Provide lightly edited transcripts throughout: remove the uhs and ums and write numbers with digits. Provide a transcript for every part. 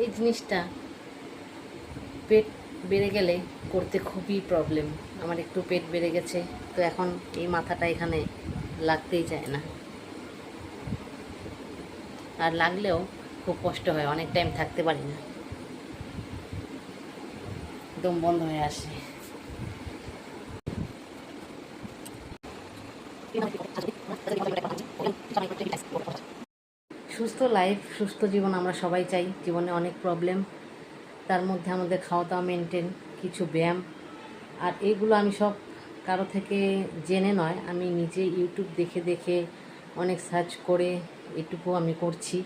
এই জিনিসটা পেট বেড়ে গেলে করতে খুবই প্রবলেম। আমার একটু পেট বেড়ে গেছে, তো এখন এই মাথাটা এখানে লাগতেই চায় না, আর লাগলেও খুব কষ্ট হয়, অনেক টাইম থাকতে পারি না, একদম বন্ধ হয়ে আসে। সুস্থ লাইফ, সুস্থ জীবন আমরা সবাই চাই। জীবনে অনেক প্রবলেম, তার মধ্যে আমাদের খাওয়া দাওয়া মেনটেন, কিছু ব্যায়াম, আর এইগুলো আমি সব কারো থেকে জেনে নয়, আমি নিজে ইউটিউব দেখে দেখে অনেক সার্চ করে এটুকু আমি করছি।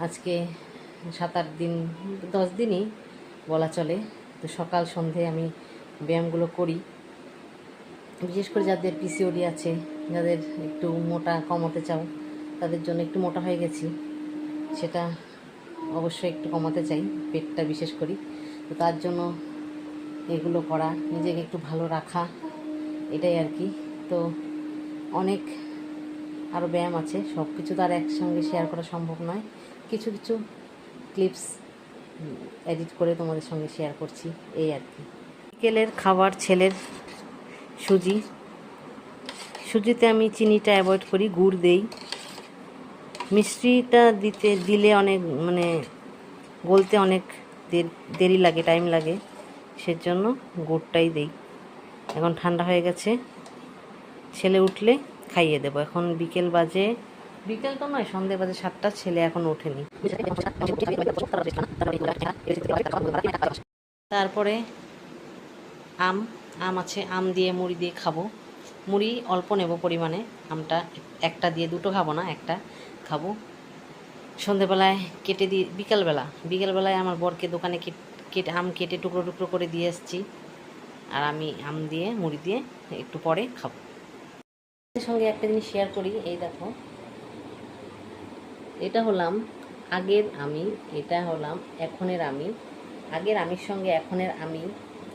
আজকে 7-8 দিন, 10 দিনই বলা চলে। তো সকাল সন্ধে আমি ব্যায়ামগুলো করি। বিশেষ করে যাদের পিসিওডি আছে, যাদের একটু মোটা কমাতে চাও, তাদের জন্য একটু মোটা হয়ে গেছি, সেটা অবশ্যই একটু কমাতে চাই, পেটটা বিশেষ করি। তো তার জন্য এগুলো করা, নিজেকে একটু ভালো রাখা, এটাই আর কি। তো অনেক আরও ব্যায়াম আছে, সব কিছু তো আর একসঙ্গে শেয়ার করা সম্ভব নয়। কিছু কিছু ক্লিপস এডিট করে তোমাদের সঙ্গে শেয়ার করছি, এই আর কি। বিকেলের খাবার ছেলের সুজি। সুজিতে আমি চিনিটা অ্যাভয়েড করি, গুড় দেই। মিষ্টিটা দিলে অনেক মানে গলতে অনেক দেরি লাগে, টাইম লাগে, সেজন্য গুড়টাই দেই। এখন ঠান্ডা হয়ে গেছে, ছেলে উঠলে খাইয়ে দেবো। এখন বিকেল বাজে, বিকেল তো নয়, সন্ধ্যে বাজে 7টা, ছেলে এখন ওঠেনি। তারপরে আম আম আছে, আম দিয়ে মুড়ি দিয়ে খাবো। মুড়ি অল্প নেব পরিমাণে, আমটা একটা দিয়ে, দুটো খাবো না, একটা খাবো। সন্ধেবেলায় কেটে দিয়ে, বিকেলবেলায় আমার বরকে দোকানে কেটে আম কেটে টুকরো টুকরো করে দিয়ে এসেছি, আর আমি আম দিয়ে মুড়ি দিয়ে একটু পরে খাবো। এর সঙ্গে একটা জিনিস শেয়ার করি, এই দেখো, এটা হলাম আগের আমি, এটা হলাম এখনের আমি। আগের আমির সঙ্গে এখনের আমি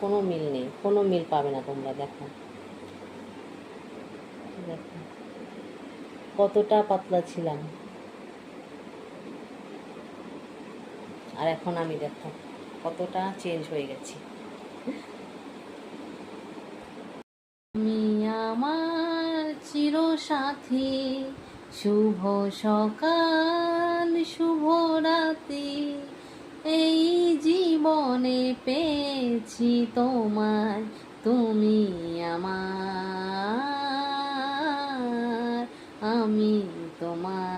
কোনো মিল নেই, কোনো মিল পাবে না তোমরা। দেখো দেখো কতটা পাতলা ছিলাম, আর এখন আমি দেখো কতটা চেঞ্জ হয়ে গেছি। তুমি আমার চিরসাথী, শুভ সকাল শুভ রাতি, এই জীবনে পেয়েছি তোমায়, তুমি আমার, আমি তোমার।